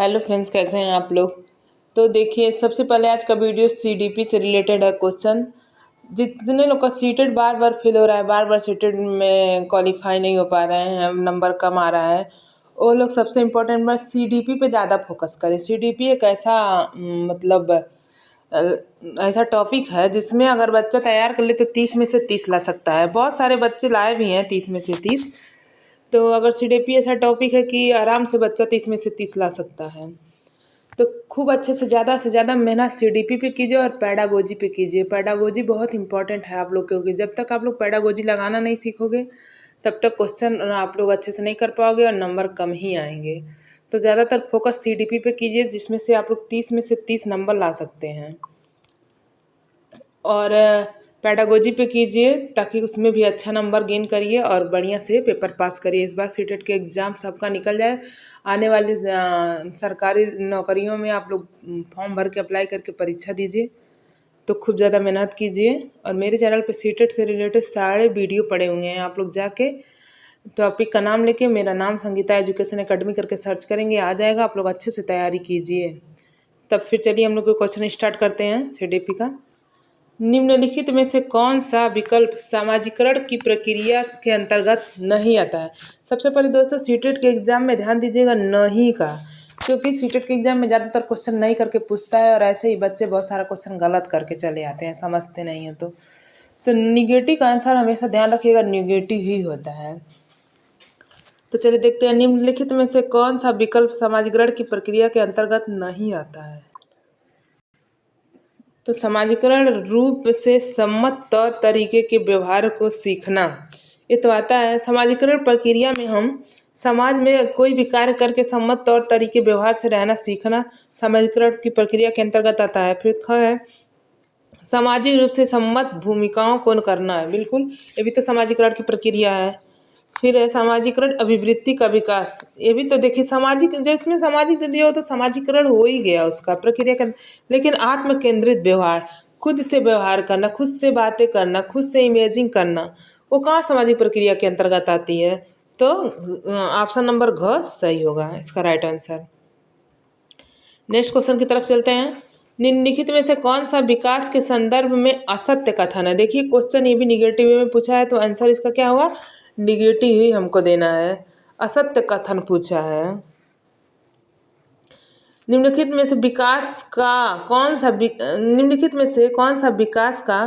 Hello friends, कैसे हैं आप लोग। तो देखिए, सबसे पहले आज का वीडियो सीडीपी से रिलेटेड है। क्वेश्चन जितने लोग का सीटेड बार बार फेल हो रहा है, बार बार सीटेड में क्वालिफाई नहीं हो पा रहे हैं, नंबर कम आ रहा है, वो लोग सबसे इम्पोर्टेंट बात सीडीपी पे ज़्यादा फोकस करें। सीडीपी एक ऐसा मतलब ऐसा टॉपिक है जिसमें अगर बच्चा तैयार कर ले तो 30 में से 30 ला सकता है। बहुत सारे बच्चे लाए भी हैं 30 में से 30। तो अगर सीडीपी ऐसा टॉपिक है कि आराम से बच्चा 30 में से 30 ला सकता है। तो खूब अच्छे से ज़्यादा मेहनत सीडीपी पे कीजिए और पैडागोजी पे कीजिए। पैडागोजी बहुत इंपॉर्टेंट है आप लोग के, क्योंकि जब तक आप लोग पैडागोजी लगाना नहीं सीखोगे तब तक क्वेश्चन आप लोग अच्छे से नहीं कर पाओगे और नंबर कम ही आएंगे। तो ज़्यादातर फोकस सीडीपी पे कीजिए, जिसमें से आप लोग 30 में से 30 नंबर ला सकते हैं। और पैडागोजी पे कीजिए ताकि उसमें भी अच्छा नंबर गेन करिए और बढ़िया से पेपर पास करिए। इस बार सीटेट के एग्ज़ाम सबका निकल जाए। आने वाली सरकारी नौकरियों में आप लोग फॉर्म भर के अप्लाई करके परीक्षा दीजिए। तो खूब ज़्यादा मेहनत कीजिए। और मेरे चैनल पे सीटेट से रिलेटेड सारे वीडियो पड़े हुए हैं, आप लोग जाके टॉपिक का नाम लेके मेरा नाम संगीता एजुकेशन एकेडमी करके सर्च करेंगे, आ जाएगा। आप लोग अच्छे से तैयारी कीजिए। तब फिर चलिए हम लोग क्वेश्चन स्टार्ट करते हैं सीडीपी का। निम्नलिखित में से कौन सा विकल्प समाजीकरण की प्रक्रिया के अंतर्गत नहीं आता है। सबसे पहले दोस्तों सीटेट के एग्जाम में ध्यान दीजिएगा नहीं का, क्योंकि सीटेट के एग्जाम में ज़्यादातर क्वेश्चन नहीं करके पूछता है और ऐसे ही बच्चे बहुत सारा क्वेश्चन गलत करके चले आते हैं, समझते नहीं हैं। तो निगेटिव का आंसर हमेशा ध्यान रखिएगा, निगेटिव ही होता है। तो चलिए देखते हैं निम्नलिखित में से कौन सा विकल्प समाजीकरण की प्रक्रिया के अंतर्गत नहीं आता है। तो समाजीकरण रूप से सम्मत तौर तरीके के व्यवहार को सीखना, ये तो आता है। समाजीकरण प्रक्रिया में हम समाज में कोई भी कार्य करके सम्मत तौर तरीके व्यवहार से रहना सीखना समाजीकरण की प्रक्रिया के अंतर्गत आता है। फिर ख है सामाजिक रूप से सम्मत भूमिकाओं को करना है, बिल्कुल ये भी तो समाजीकरण की प्रक्रिया है। फिर है सामाजिकरण अभिवृत्ति का विकास, ये भी तो देखिए सामाजिक, जिसमें सामाजिक दिया हो तो सामाजिकरण हो ही गया उसका प्रक्रिया का। लेकिन आत्म केंद्रित व्यवहार, खुद से व्यवहार करना, खुद से बातें करना, खुद से इमेजिंग करना, वो कहाँ सामाजिक प्रक्रिया के अंतर्गत आती है। तो ऑप्शन नंबर घ सही होगा इसका राइट आंसर। नेक्स्ट क्वेश्चन की तरफ चलते हैं। निम्नलिखित में से कौन सा विकास के संदर्भ में असत्य कथन है। देखिए क्वेश्चन ये भी निगेटिव में पूछा है, तो आंसर इसका क्या होगा, निगेटिव ही हमको देना है। असत्य कथन पूछा है। निम्नलिखित में से विकास का कौन सा निम्नलिखित में से कौन सा विकास का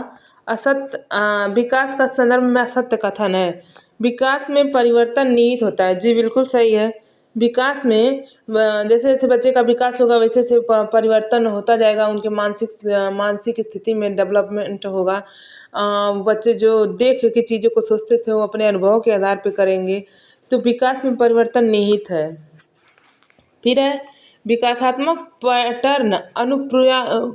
विकास का संदर्भ में असत्य कथन है। विकास में परिवर्तन निहित होता है, जी बिल्कुल सही है। विकास में जैसे जैसे बच्चे का विकास होगा वैसे वैसे परिवर्तन होता जाएगा, उनके मानसिक स्थिति में डेवलपमेंट होगा। बच्चे जो देख के चीज़ों को सोचते थे वो अपने अनुभव के आधार पर करेंगे। तो विकास में परिवर्तन निहित है। फिर है विकासात्मक पैटर्न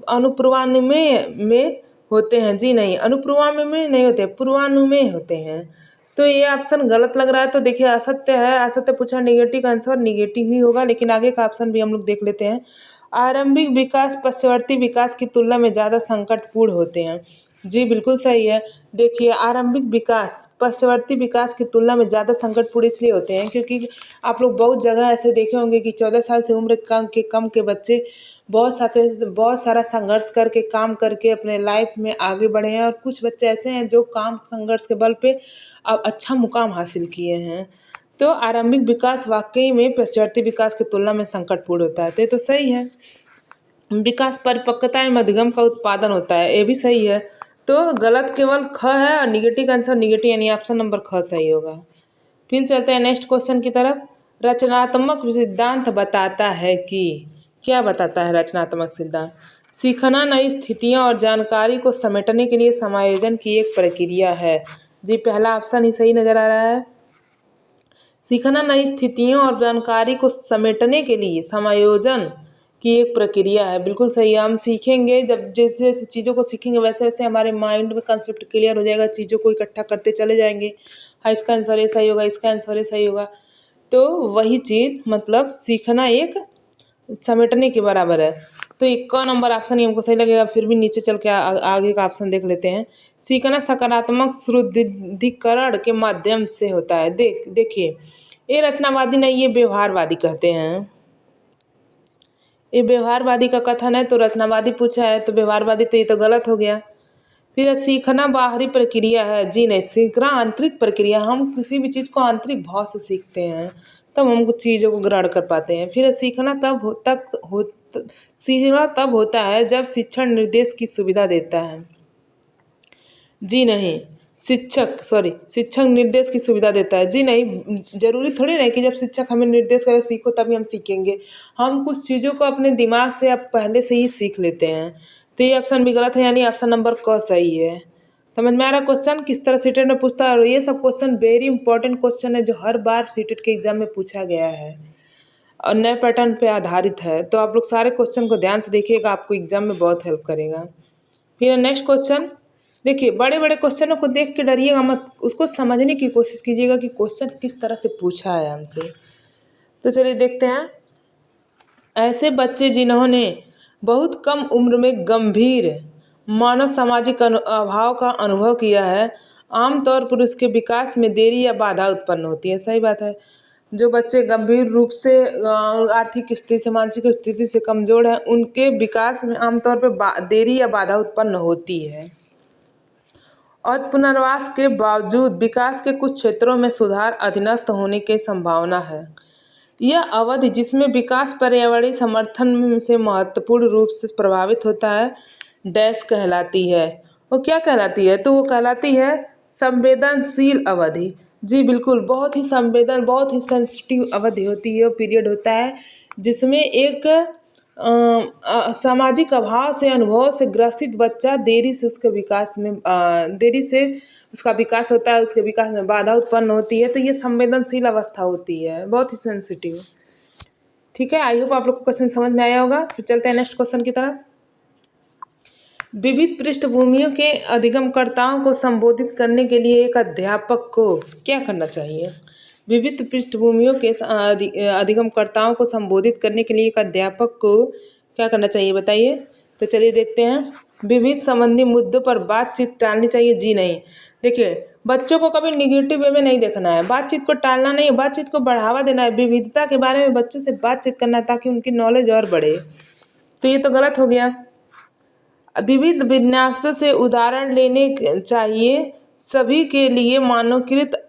अनुपूर्वानुमेय में होते हैं, जी नहीं, अनुपूर्वानुमेय में नहीं होते, पूर्वानुमेय होते हैं। तो ये ऑप्शन गलत लग रहा है। तो देखिए असत्य है, असत्य पूछा, निगेटिव का आंसर निगेटिव ही होगा। लेकिन आगे का ऑप्शन भी हम लोग देख लेते हैं। आरंभिक विकास पश्चवर्ती विकास की तुलना में ज़्यादा संकटपूर्ण होते हैं, जी बिल्कुल सही है। देखिए आरंभिक विकास पश्चवर्ती विकास की तुलना में ज़्यादा संकटपूर्ण इसलिए होते हैं क्योंकि आप लोग बहुत जगह ऐसे देखे होंगे कि 14 साल से उम्र कम के बच्चे बहुत सारा संघर्ष करके काम करके अपने लाइफ में आगे बढ़े हैं, और कुछ बच्चे ऐसे हैं जो काम संघर्ष के बल पे अब अच्छा मुकाम हासिल किए हैं। तो आरंभिक विकास वाकई में पश्चवर्ती विकास की तुलना में संकटपूर्ण होता है, तो ये तो सही है। विकास परिपक्वता में मध्यम का उत्पादन होता है, ये भी सही है। तो गलत केवल ख है और निगेटिव का आंसर निगेटिव, यानी ऑप्शन नंबर ख सही होगा। फिर चलते हैं नेक्स्ट क्वेश्चन की तरफ। रचनात्मक सिद्धांत बताता है कि, क्या बताता है रचनात्मक सिद्धांत, सीखना नई स्थितियों और जानकारी को समेटने के लिए समायोजन की एक प्रक्रिया है, जी पहला ऑप्शन ही सही नज़र आ रहा है। सीखना नई स्थितियों और जानकारी को समेटने के लिए समायोजन की एक प्रक्रिया है, बिल्कुल सही है। हम सीखेंगे, जब जैसे जैसे चीज़ों को सीखेंगे वैसे वैसे हमारे माइंड में कंसेप्ट क्लियर हो जाएगा, चीज़ों को इकट्ठा करते चले जाएंगे। हाँ इसका आंसर ये सही होगा, इसका आंसर ये सही होगा। तो वही चीज़ मतलब सीखना एक समेटने के बराबर है। तो एक का नंबर ऑप्शन ही हमको सही लगेगा। फिर भी नीचे चल के आगे का ऑप्शन देख लेते हैं। सीखना सकारात्मक सुदृढ़ीकरण के माध्यम से होता है। देखिए ये रचनावादी नहीं, ये व्यवहारवादी कहते हैं। ये व्यवहारवादी का कथन है, तो रचनावादी पूछा है, तो व्यवहारवादी, तो ये तो गलत हो गया। फिर सीखना बाहरी प्रक्रिया है, जी नहीं, सीखना आंतरिक प्रक्रिया। हम किसी भी चीज़ को आंतरिक भाव से सीखते हैं, तब हम कुछ चीज़ों को ग्रहण कर पाते हैं। फिर सीखना तब होता है जब शिक्षण निर्देश की सुविधा देता है, जी नहीं, शिक्षक निर्देश की सुविधा देता है, जी नहीं। जरूरी थोड़ी ना है कि जब शिक्षक हमें निर्देश करे सीखो तभी हम सीखेंगे। हम कुछ चीज़ों को अपने दिमाग से अब पहले से ही सीख लेते हैं। तो ये ऑप्शन भी गलत है, यानी ऑप्शन नंबर क सही है। समझ में आ रहा क्वेश्चन किस तरह सीटेट में पूछता है? और ये सब क्वेश्चन वेरी इंपॉर्टेंट क्वेश्चन है, जो हर बार सीटेट के एग्जाम में पूछा गया है और नए पैटर्न पे आधारित है। तो आप लोग सारे क्वेश्चन को ध्यान से देखिएगा, आपको एग्जाम में बहुत हेल्प करेगा। फिर नेक्स्ट क्वेश्चन देखिए, बड़े बड़े क्वेश्चनों को देख के डरिएगा मत, उसको समझने की कोशिश कीजिएगा कि क्वेश्चन किस तरह से पूछा है हमसे। तो चलिए देखते हैं। ऐसे बच्चे जिन्होंने बहुत कम उम्र में गंभीर मानव सामाजिक अभाव का अनुभव किया है, आमतौर पर उसके विकास में देरी या बाधा उत्पन्न होती है। सही बात है। जो बच्चे गंभीर रूप से आर्थिक स्थिति से, मानसिक स्थिति से कमजोर हैं, उनके विकास में आमतौर पर देरी या बाधा उत्पन्न होती है। और पुनर्वास के बावजूद विकास के कुछ क्षेत्रों में सुधार अधीनस्थ होने की संभावना है। यह अवधि जिसमें विकास पर्यावरणीय समर्थन से महत्वपूर्ण रूप से प्रभावित होता है, डैश कहलाती है। वो क्या कहलाती है? तो वो कहलाती है संवेदनशील अवधि। जी बिल्कुल, बहुत ही सेंसिटिव अवधि होती है, पीरियड होता है जिसमें एक सामाजिक अभाव से, अनुभव से ग्रसित बच्चा देरी से उसके विकास में देरी से उसका विकास होता है, उसके विकास में बाधा उत्पन्न होती है। तो ये संवेदनशील अवस्था होती है, बहुत ही सेंसिटिव। ठीक है, आई होप आप लोग को क्वेश्चन समझ में आया होगा। फिर चलते हैं नेक्स्ट क्वेश्चन की तरफ। विविध पृष्ठभूमियों के अधिगमकर्ताओं को संबोधित करने के लिए एक अध्यापक को क्या करना चाहिए? विविध पृष्ठभूमियों के अधिगमकर्ताओं को संबोधित करने के लिए एक अध्यापक को क्या करना चाहिए, बताइए। तो चलिए देखते हैं। विविध संबंधी मुद्दों पर बातचीत टालनी चाहिए, जी नहीं। देखिए, बच्चों को कभी निगेटिव वे में नहीं देखना है, बातचीत को टालना नहीं है, बातचीत को बढ़ावा देना है, विविधता के बारे में बच्चों से बातचीत करना है ताकि उनकी नॉलेज और बढ़े। तो ये तो गलत हो गया। विविध विन्यासों से उदाहरण लेने चाहिए, सभी के लिए मानकीकृत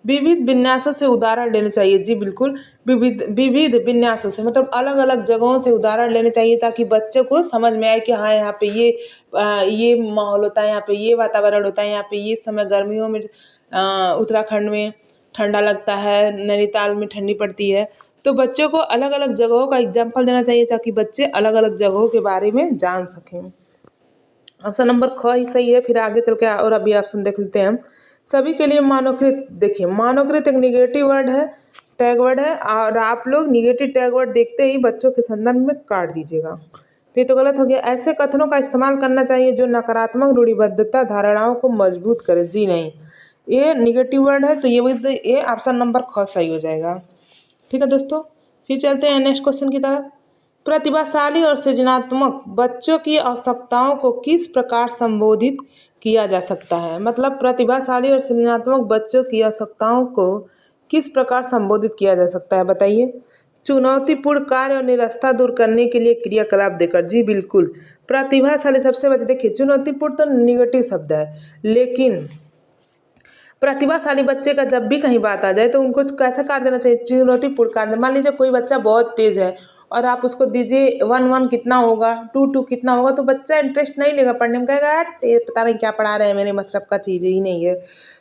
विविध विन्यासों से उदाहरण लेने चाहिए, जी बिल्कुल। विविध विन्यासों से मतलब अलग अलग जगहों से उदाहरण लेने चाहिए ताकि बच्चे को समझ में आए कि हाँ, यहाँ पे ये माहौल होता है, यहाँ पे ये वातावरण होता है, यहाँ पे ये समय गर्मियों में उत्तराखंड में ठंडा लगता है, नैनीताल में ठंडी पड़ती है। तो बच्चों को अलग अलग जगहों का एग्जाम्पल देना चाहिए ताकि बच्चे अलग अलग जगहों के बारे में जान सकें। ऑप्शन नंबर ख ही सही है। फिर आगे चल के और अभी ऑप्शन देख लेते हैं हम। सभी के लिए मानवकृत, देखिए मानवकृत एक निगेटिव वर्ड है, टैग वर्ड है, और आप लोग निगेटिव टैग वर्ड देखते ही बच्चों के संदर्भ में काट दीजिएगा। तो ये तो गलत हो गया। ऐसे कथनों का इस्तेमाल करना चाहिए जो नकारात्मक रूढ़िबद्धता धारणाओं को मजबूत करे, जी नहीं, ये निगेटिव वर्ड है। तो ये ऑप्शन नंबर ख सही हो जाएगा। ठीक है दोस्तों, फिर चलते हैं नेक्स्ट क्वेश्चन की तरफ। प्रतिभाशाली और सृजनात्मक बच्चों की आवश्यकताओं को किस प्रकार संबोधित किया जा सकता है? मतलब प्रतिभाशाली और सृजनात्मक बच्चों की आवश्यकताओं को किस प्रकार संबोधित किया जा सकता है, बताइए। चुनौतीपूर्ण कार्य और निरस्ता दूर करने के लिए क्रियाकलाप देकर, जी बिल्कुल। प्रतिभाशाली सबसे बच्चे, देखिए चुनौतीपूर्ण तो निगेटिव शब्द है, लेकिन प्रतिभाशाली बच्चे का जब भी कहीं बात आ जाए तो उनको कैसा कार्य देना चाहिए? चुनौतीपूर्ण कार्य। मान लीजिए कोई बच्चा बहुत तेज है और आप उसको दीजिए 1 कितना होगा, 2 कितना होगा, तो बच्चा इंटरेस्ट नहीं लेगा पढ़ने में, कहेगा ये पता नहीं क्या पढ़ा रहे हैं, मेरे मसलब का चीज़ ही नहीं है।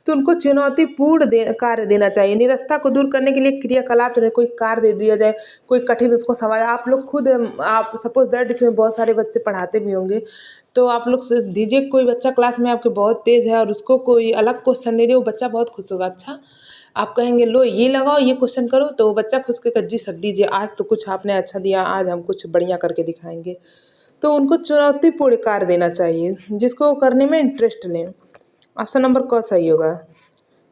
तो उनको चुनौतीपूर्ण कार्य देना चाहिए। निरस्ता को दूर करने के लिए क्रियाकलाप, कोई कार्य दे दिया जाए, कोई कठिन उसको सवाल, आप लोग खुद, आप सपोज दैट इसमें बहुत सारे बच्चे पढ़ाते भी होंगे, तो आप लोग दीजिए, कोई बच्चा क्लास में आपके बहुत तेज़ है और उसको कोई अलग क्वेश्चन दे दिए, वो बच्चा बहुत खुश होगा। अच्छा, आप कहेंगे लो ये लगाओ, ये क्वेश्चन करो, तो वो बच्चा खुश के जी सर दीजिए, आज तो कुछ आपने अच्छा दिया, आज हम कुछ बढ़िया करके दिखाएंगे। तो उनको चुनौतीपूर्ण कार्य देना चाहिए जिसको करने में इंटरेस्ट लें। ऑप्शन नंबर क सही होगा।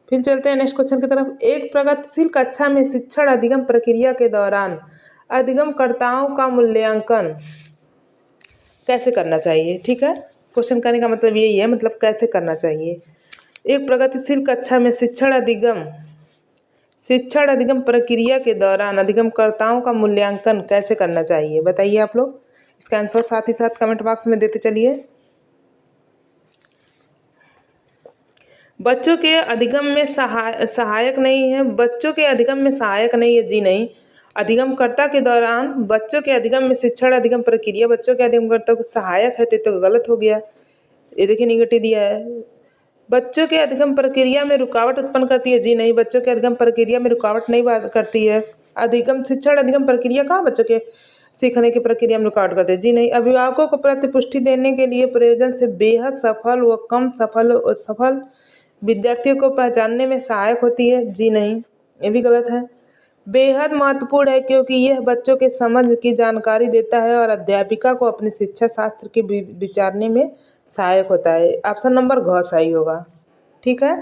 फिर चलते हैं नेक्स्ट क्वेश्चन की तरफ। एक प्रगतिशील कक्षा में शिक्षण अधिगम प्रक्रिया के दौरान अधिगमकर्ताओं का मूल्यांकन कैसे करना चाहिए? ठीक है, क्वेश्चन करने का मतलब यही है, मतलब कैसे करना चाहिए। एक प्रगतिशील कक्षा में शिक्षण अधिगम प्रक्रिया के दौरान अधिगमकर्ताओं का मूल्यांकन कैसे करना चाहिए, बताइए आप लोग। इसका आंसर साथ ही साथ कमेंट बॉक्स में देते चलिए। बच्चों के अधिगम में सहायक नहीं है, बच्चों के अधिगम में सहायक नहीं है, जी नहीं। अधिगमकर्ता के दौरान बच्चों के अधिगम में शिक्षण अधिगम प्रक्रिया बच्चों के अधिगमकर्ता को सहायक है, तो गलत हो गया। ये देखिए निगेटिव दिया है। बच्चों के अधिगम प्रक्रिया में रुकावट उत्पन्न करती है, जी नहीं। बच्चों के अधिगम प्रक्रिया में रुकावट नहीं करती है। अधिगम शिक्षण अधिगम प्रक्रिया कहाँ बच्चों के सीखने की प्रक्रिया में रुकावट करते हैं, जी नहीं। अभिभावकों को प्रतिपुष्टि देने के लिए प्रयोजन से बेहद सफल व कम सफल विद्यार्थियों को पहचानने में सहायक होती है, जी नहीं। ये भी गलत है। बेहद महत्वपूर्ण है क्योंकि यह बच्चों के समझ की जानकारी देता है और अध्यापिका को अपने शिक्षा शास्त्र के विचारने में सहायक होता है। ऑप्शन नंबर घ सही होगा, ठीक है।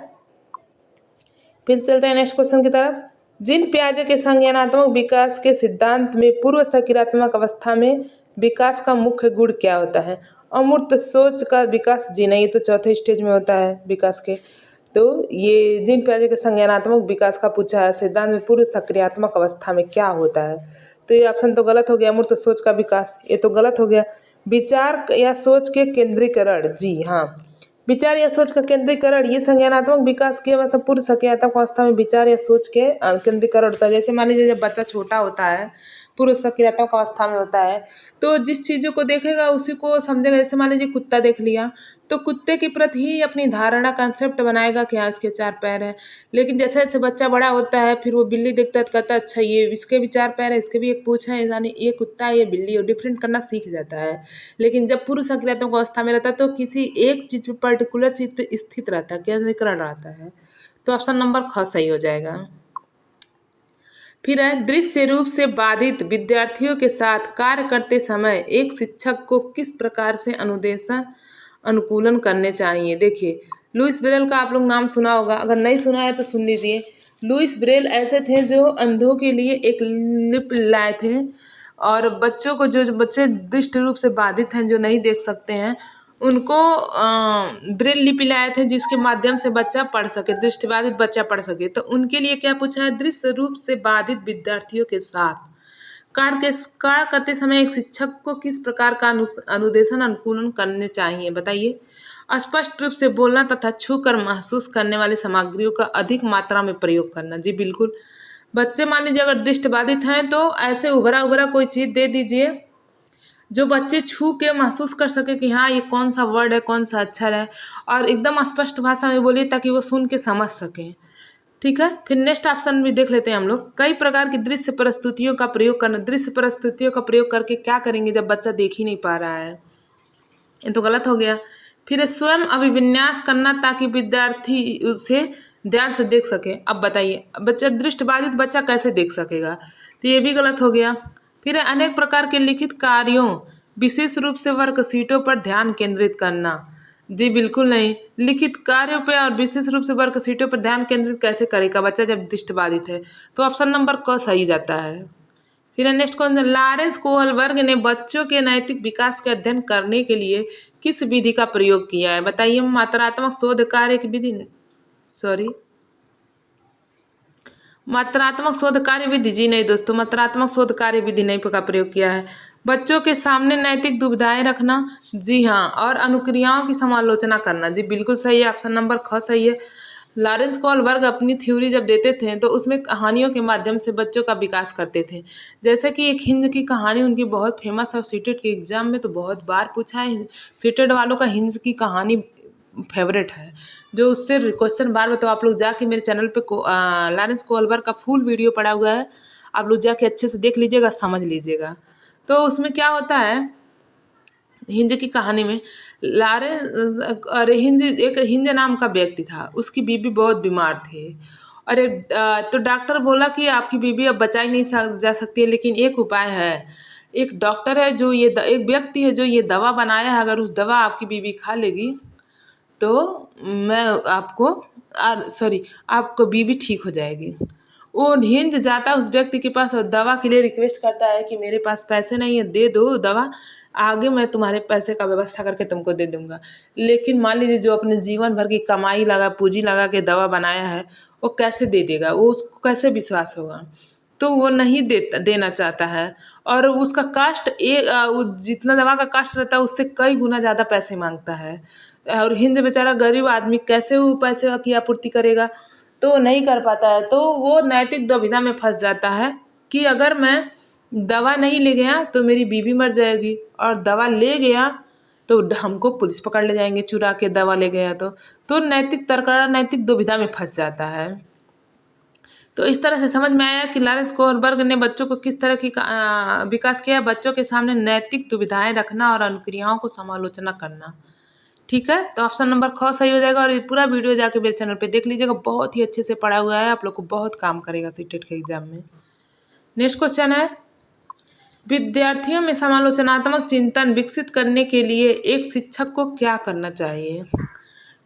फिर चलते हैं नेक्स्ट क्वेश्चन की तरफ। जिन पियाजे के संज्ञानात्मक विकास के सिद्धांत में पूर्व सक्रियात्मक अवस्था में विकास का मुख्य गुण क्या होता है। अमूर्त सोच का विकास, जी नहीं, तो चौथे स्टेज में होता है विकास के। तो ये जिन पियाजे के संज्ञानात्मक विकास का पूछा है, सिद्धांत में पूर्व सक्रियात्मक अवस्था में क्या होता है, तो ये ऑप्शन तो गलत हो गया। अमूर्त सोच का विकास, ये तो गलत हो गया। विचार या सोच के केंद्रीकरण, जी हाँ, विचार या सोच का केंद्रीकरण, ये संज्ञानात्मक विकास के मतलब पूर्व सक्रियात्मक अवस्था में विचार या सोच के केंद्रीकरण होता है। जैसे मान लीजिए जब बच्चा छोटा होता है, पूर्व सक्रियात्मक अवस्था में होता है, तो जिस चीज़ों को देखेगा उसी को समझेगा। जैसे मान लीजिए कुत्ता देख लिया, तो कुत्ते के प्रति ही अपनी धारणा कंसेप्ट बनाएगा कि हाँ इसके 4 पैर हैं। लेकिन जैसे जैसे बच्चा बड़ा होता है, फिर वो बिल्ली देखता है तो कहता है अच्छा ये इसके भी 4 पैर है, इसके भी एक पूँछ है, यानी ये कुत्ता है ये बिल्ली, और डिफरेंट करना सीख जाता है। लेकिन जब पूर्व सक्रियात्मक अवस्था में रहता है तो किसी एक चीज़ पे, पर्टिकुलर चीज़ पे स्थित रहता है, केंद्रीकरण रहता है। तो ऑप्शन नंबर ख सही हो जाएगा। फिर है, दृश्य रूप से बाधित विद्यार्थियों के साथ कार्य करते समय एक शिक्षक को किस प्रकार से अनुकूलन करने चाहिए। देखिए लुइस ब्रेल का आप लोग नाम सुना होगा, अगर नहीं सुना है तो सुन लीजिए। लुइस ब्रेल ऐसे थे जो अंधों के लिए एक लिप लाए थे, और बच्चों को, जो बच्चे दृष्टि रूप से बाधित हैं, जो नहीं देख सकते हैं, उनको ब्रेल लिपि लाए थे जिसके माध्यम से बच्चा पढ़ सके, दृष्टिबाधित बच्चा पढ़ सके। तो उनके लिए क्या पूछा है, दृश्य रूप से बाधित विद्यार्थियों के साथ कार्य करते समय एक शिक्षक को किस प्रकार का अनुदेशन अनुकूलन करने चाहिए, बताइए। स्पष्ट रूप से बोलना तथा छूकर महसूस करने वाली सामग्रियों का अधिक मात्रा में प्रयोग करना, जी बिल्कुल। बच्चे मान लीजिए अगर दृष्टिबाधित हैं तो ऐसे उभरा उभरा कोई चीज़ दे दीजिए जो बच्चे छू के महसूस कर सके कि हाँ ये कौन सा वर्ड है, कौन सा अक्षर है, और एकदम स्पष्ट भाषा में बोलिए ताकि वो सुन के समझ सकें, ठीक है। फिर नेक्स्ट ऑप्शन भी देख लेते हैं हम लोग। कई प्रकार की दृश्य प्रस्तुतियों का प्रयोग करना, दृश्य प्रस्तुतियों का प्रयोग करके क्या करेंगे जब बच्चा देख ही नहीं पा रहा है, ये तो गलत हो गया। फिर स्वयं अभिविन्यास करना ताकि विद्यार्थी उसे ध्यान से देख सके। अब बताइए बच्चा दृष्टिबाधित बच्चा कैसे देख सकेगा, तो ये भी गलत हो गया। फिर अनेक प्रकार के लिखित कार्यों, विशेष रूप से वर्कशीटों पर ध्यान केंद्रित करना, जी बिल्कुल नहीं। लिखित कार्यों पर और विशेष रूप से वर्कशीटों पर ध्यान केंद्रित कैसे करेगा बच्चा जब दृष्टिबाधित है, तो ऑप्शन नंबर क सही जाता है। फिर नेक्स्ट क्वेश्चन, लॉरेंस कोहलबर्ग ने बच्चों के नैतिक विकास के अध्ययन करने के लिए किस विधि का प्रयोग किया है, बताइए। मात्रात्मक शोध कार्य की विधि, मात्रात्मक शोध कार्य विधि, जी नहीं दोस्तों, मात्रात्मक शोध कार्य विधि नहीं का प्रयोग किया है। बच्चों के सामने नैतिक दुविधाएं रखना, जी हाँ, और अनुक्रियाओं की समालोचना करना, जी बिल्कुल सही है, ऑप्शन नंबर ख सही है। लॉरेंस कोहलबर्ग अपनी थ्योरी जब देते थे तो उसमें कहानियों के माध्यम से बच्चों का विकास करते थे। जैसे कि एक हिंज की कहानी उनकी बहुत फेमस है, सीटेट के एग्जाम में तो बहुत बार पूछा है। सीटेट वालों का हिंज की कहानी फेवरेट है, जो उससे क्वेश्चन बार बार, तो आप लोग जाके मेरे चैनल पे लॉरेंस कोहलबर्ग का फुल वीडियो पड़ा हुआ है, आप लोग जाके अच्छे से देख लीजिएगा, समझ लीजिएगा। तो उसमें क्या होता है, हिंज की कहानी में एक हिंज नाम का व्यक्ति था, उसकी बीबी बहुत बीमार थी। और तो डॉक्टर बोला कि आपकी बीबी अब बचाई नहीं जा सकती है, लेकिन एक उपाय है। एक डॉक्टर है जो एक व्यक्ति है जो ये दवा बनाया है, अगर उस दवा आपकी बीबी खा लेगी तो मैं आपको बीबी ठीक हो जाएगी। वो हिंज जाता है उस व्यक्ति के पास और दवा के लिए रिक्वेस्ट करता है कि मेरे पास पैसे नहीं है, दे दो दवा, आगे मैं तुम्हारे पैसे का व्यवस्था करके तुमको दे दूंगा। लेकिन मान लीजिए जो अपने जीवन भर की कमाई लगा, पूंजी लगा के दवा बनाया है, वो कैसे दे देगा, वो उसको कैसे विश्वास होगा। तो वो नहीं देना चाहता है और उसका कास्ट जितना दवा का कास्ट रहता है उससे कई गुना ज़्यादा पैसे मांगता है। और हिंद बेचारा गरीब आदमी कैसे वो पैसे की आपूर्ति करेगा, तो वो नहीं कर पाता है। तो वो नैतिक दुविधा में फंस जाता है कि अगर मैं दवा नहीं ले गया तो मेरी बीवी मर जाएगी, और दवा ले गया तो हमको पुलिस पकड़ ले जाएंगे, चुरा के दवा ले गया तो नैतिक तर्कड़ा नैतिक दुविधा में फंस जाता है। तो इस तरह से समझ में आया कि लॉरेंस कोहलबर्ग ने बच्चों को किस तरह की विकास किया, बच्चों के सामने नैतिक दुविधाएं रखना और अनुक्रियाओं को समालोचना करना। ठीक है, तो ऑप्शन नंबर ख सही हो जाएगा। और ये पूरा वीडियो जाके मेरे चैनल पे देख लीजिएगा, बहुत ही अच्छे से पढ़ा हुआ है, आप लोग को बहुत काम करेगा सीटेट के एग्जाम में। नेक्स्ट क्वेश्चन है, विद्यार्थियों में समालोचनात्मक चिंतन विकसित करने के लिए एक शिक्षक को क्या करना चाहिए।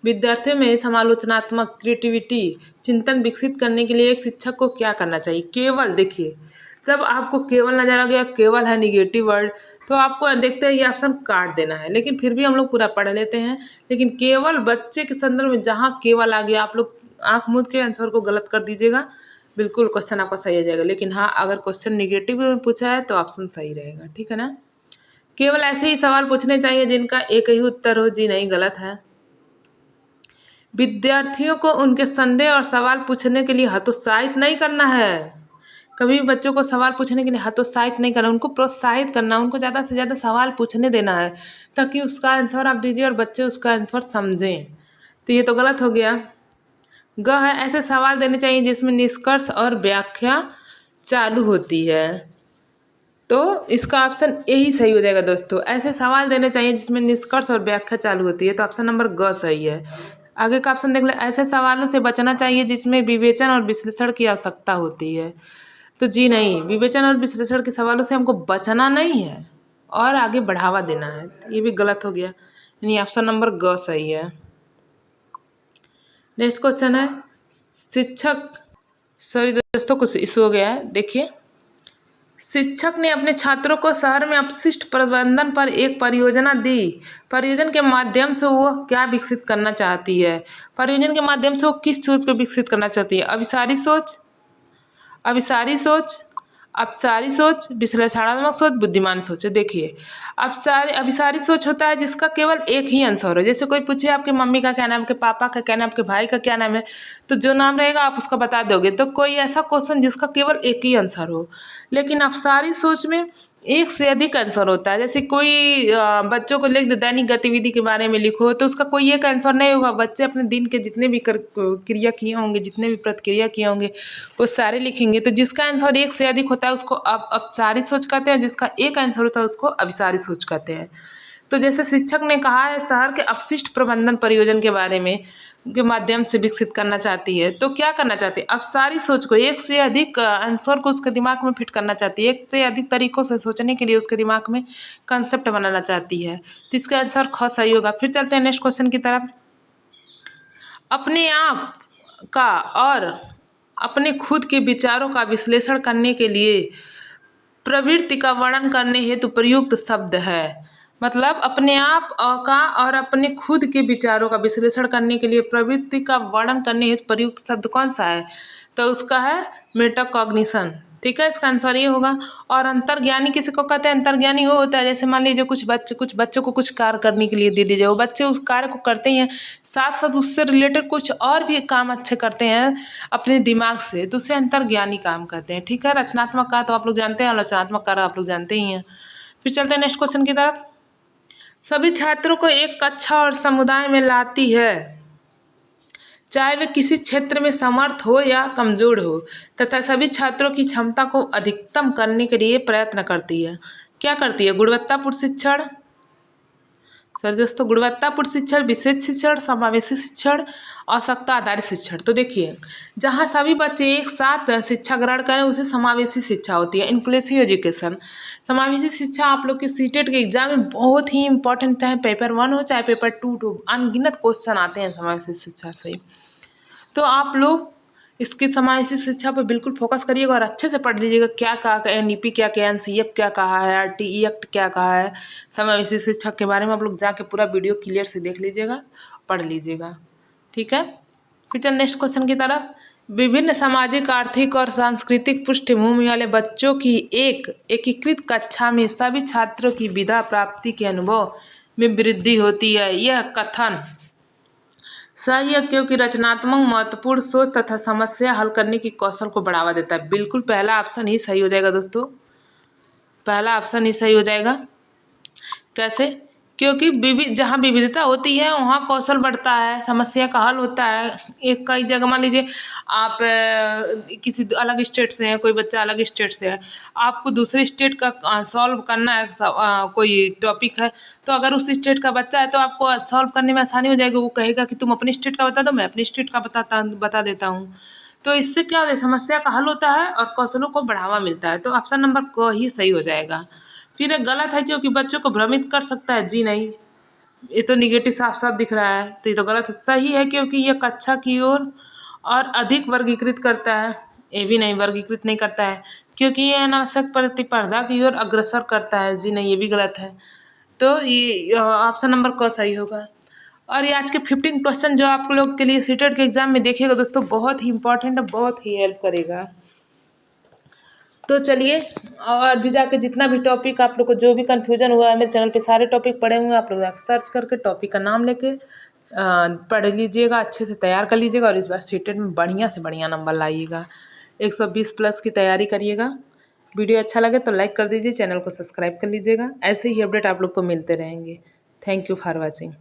विद्यार्थियों में समालोचनात्मक क्रिएटिविटी चिंतन विकसित करने के लिए एक शिक्षक को क्या करना चाहिए। केवल देखिए, जब आपको केवल नजर आ गया, केवल है निगेटिव वर्ड, तो आपको देखते हैं ये ऑप्शन काट देना है, लेकिन फिर भी हम लोग पूरा पढ़ लेते हैं। लेकिन केवल बच्चे के संदर्भ में जहाँ केवल आ गया, आप लोग आंख मूंद के आंसर को गलत कर दीजिएगा, बिल्कुल क्वेश्चन आपका सही आ जाएगा। लेकिन हाँ, अगर क्वेश्चन निगेटिव में पूछा है तो ऑप्शन सही रहेगा, ठीक है ना। केवल ऐसे ही सवाल पूछने चाहिए जिनका एक ही उत्तर हो। जी नहीं, गलत है। विद्यार्थियों को उनके संदेह और सवाल पूछने के लिए हतोत्साहित नहीं करना है। कभी भी बच्चों को सवाल पूछने के लिए हतोत्साहित नहीं करना, उनको प्रोत्साहित करना, उनको ज़्यादा से ज़्यादा सवाल पूछने देना है ताकि उसका आंसर आप दीजिए और बच्चे उसका आंसर समझें। तो ये तो गलत हो गया। ग है, ऐसे सवाल देने चाहिए जिसमें निष्कर्ष और व्याख्या चालू होती है। तो इसका ऑप्शन ए ही सही हो जाएगा दोस्तों, ऐसे सवाल देने चाहिए जिसमें निष्कर्ष और व्याख्या चालू होती है। तो ऑप्शन नंबर ग सही है। आगे का ऑप्शन देख ले, ऐसे सवालों से बचना चाहिए जिसमें विवेचन और विश्लेषण की आवश्यकता होती है। तो जी नहीं, विवेचन और विश्लेषण के सवालों से हमको बचना नहीं है और आगे बढ़ावा देना है। तो ये भी गलत हो गया, यानी ऑप्शन नंबर ग सही है। नेक्स्ट क्वेश्चन है, शिक्षक, सॉरी दोस्तों कुछ इशू हो गया है, देखिए। शिक्षक ने अपने छात्रों को शहर में अपशिष्ट प्रबंधन पर एक परियोजना दी। परियोजना के माध्यम से वो क्या विकसित करना चाहती है। परियोजना के माध्यम से वो किस सोच को विकसित करना चाहती है। अभिसारी सोच, अभिसारी सोच, अपसारी सोच, विश्लेषणात्मक सोच, बुद्धिमान सोच। देखिए, अभिसारी सोच होता है जिसका केवल एक ही आंसर हो। जैसे कोई पूछे आपके मम्मी का क्या नाम, आपके पापा का क्या नाम, आपके भाई का क्या नाम है, तो जो नाम रहेगा आप उसका बता दोगे। तो कोई ऐसा क्वेश्चन जिसका केवल एक ही आंसर हो। लेकिन अपसारी सोच में एक से अधिक आंसर होता है। जैसे कोई बच्चों को लिख दे दैनिक गतिविधि के बारे में लिखो, तो उसका कोई एक आंसर नहीं होगा। बच्चे अपने दिन के जितने भी क्रिया किए होंगे, जितने भी प्रतिक्रिया किए होंगे, वो सारे लिखेंगे। तो जिसका आंसर एक से अधिक होता है उसको अपसारी सोच कहते हैं, जिसका एक आंसर होता है उसको अभिसारी सोच कहते हैं। तो जैसे शिक्षक ने कहा है शहर के अपशिष्ट प्रबंधन परियोजना के बारे में के माध्यम से विकसित करना चाहती है, तो क्या करना चाहती है, अब सारी सोच को एक से अधिक आंसर को उसके दिमाग में फिट करना चाहती है, एक से अधिक तरीकों से सोचने के लिए उसके दिमाग में कंसेप्ट बनाना चाहती है। तो इसका आंसर ख सही होगा। फिर चलते हैं नेक्स्ट क्वेश्चन की तरफ। अपने आप का और अपने खुद के विचारों का विश्लेषण करने के लिए प्रवृत्ति का वर्णन करने हेतु प्रयुक्त शब्द है। मतलब अपने आप का और अपने खुद के विचारों का विश्लेषण करने के लिए प्रवृत्ति का वर्णन करने हेतु प्रयुक्त शब्द कौन सा है, तो उसका है मेटाकॉग्निशन। ठीक है, इसका आंसर ये होगा। और अंतर्ज्ञानी किसी को कहते हैं, अंतर्ज्ञानी वो होता है जैसे मान लीजिए कुछ बच्चों को कुछ कार्य करने के लिए दे दीजिए, वो बच्चे उस कार्य को करते हैं, साथ साथ उससे रिलेटेड कुछ और भी काम अच्छे करते हैं अपने दिमाग से, तो उसे अंतर्ज्ञानी काम कहते हैं। ठीक है, रचनात्मक का तो आप लोग जानते हैं, आलोचनात्मक का आप लोग जानते ही हैं। फिर चलते हैं नेक्स्ट क्वेश्चन की तरफ। सभी छात्रों को एक कक्षा और समुदाय में लाती है, चाहे वे किसी क्षेत्र में समर्थ हो या कमजोर हो, तथा सभी छात्रों की क्षमता को अधिकतम करने के लिए प्रयत्न करती है। क्या करती है, गुणवत्तापूर्ण शिक्षण, सर दोस्तों गुणवत्तापूर्ण शिक्षण, विशेष शिक्षण, समावेशी शिक्षण, आवश्यकता आधारित शिक्षण। तो देखिए, जहाँ सभी बच्चे एक साथ शिक्षा ग्रहण करें उसे समावेशी शिक्षा होती है, इंक्लूसिव एजुकेशन। समावेशी शिक्षा आप लोग के सीटेट के एग्जाम में बहुत ही इंपॉर्टेंट, चाहे पेपर 1 हो चाहे पेपर 2 हो, अनगिनत क्वेश्चन आते हैं समावेशी शिक्षा से। तो आप लोग इसकी समावेशी शिक्षा पर बिल्कुल फोकस करिएगा और अच्छे से पढ़ लीजिएगा क्या कहा है, NEP क्या क्या, NCF क्या कहा है, RTE एक्ट क्या कहा है, समावेशी शिक्षा के बारे में आप लोग जाके पूरा वीडियो क्लियर से देख लीजिएगा, पढ़ लीजिएगा। ठीक है, फिर चल नेक्स्ट क्वेश्चन की तरफ। विभिन्न सामाजिक, आर्थिक और सांस्कृतिक पृष्ठभूमि वाले बच्चों की एक एकीकृत कक्षा में सभी छात्रों की विद्या प्राप्ति के अनुभव में वृद्धि होती है। यह कथन सही है क्योंकि रचनात्मक, महत्वपूर्ण सोच तथा समस्या हल करने की कौशल को बढ़ावा देता है। बिल्कुल पहला ऑप्शन ही सही हो जाएगा दोस्तों, पहला ऑप्शन ही सही हो जाएगा। कैसे? क्योंकि जहाँ विविधता होती है वहाँ कौशल बढ़ता है, समस्या का हल होता है। एक कई जगह मान लीजिए आप किसी अलग स्टेट से हैं, कोई बच्चा अलग स्टेट से है, आपको दूसरे स्टेट का सॉल्व करना है, कोई टॉपिक है, तो अगर उस स्टेट का बच्चा है तो आपको सॉल्व करने में आसानी हो जाएगी। वो कहेगा कि तुम अपने स्टेट का बता दो, मैं अपने स्टेट का बता देता हूँ। तो इससे क्या होता है, समस्या का हल होता है और कौशलों को बढ़ावा मिलता है। तो ऑप्शन नंबर को ही सही हो जाएगा। फिर एक गलत है क्योंकि बच्चों को भ्रमित कर सकता है। जी नहीं, ये तो निगेटिव साफ साफ दिख रहा है, तो ये तो गलत है। सही है क्योंकि ये कक्षा की ओर और अधिक वर्गीकृत करता है। ये भी नहीं, वर्गीकृत नहीं करता है क्योंकि ये अनावश्यक प्रतिस्पर्धा की ओर अग्रसर करता है। जी नहीं, ये भी गलत है। तो ये ऑप्शन नंबर क सही होगा। और ये आज के 15 क्वेश्चन जो आप लोग के लिए सीटेट के एग्जाम में देखिएगा दोस्तों, बहुत ही इंपॉर्टेंट है, बहुत ही हेल्प करेगा। तो चलिए, और भी जाके जितना भी टॉपिक आप लोग को जो भी कन्फ्यूजन हुआ है, मेरे चैनल पे सारे टॉपिक पढ़े हुए हैं। आप लोग सर्च करके टॉपिक का नाम लेके पढ़ लीजिएगा, अच्छे से तैयार कर लीजिएगा और इस बार सीटेट में बढ़िया से बढ़िया नंबर लाइएगा। 120 प्लस की तैयारी करिएगा। वीडियो अच्छा लगे तो लाइक कर दीजिए, चैनल को सब्सक्राइब कर लीजिएगा। ऐसे ही अपडेट आप लोग को मिलते रहेंगे। Thank you for watching.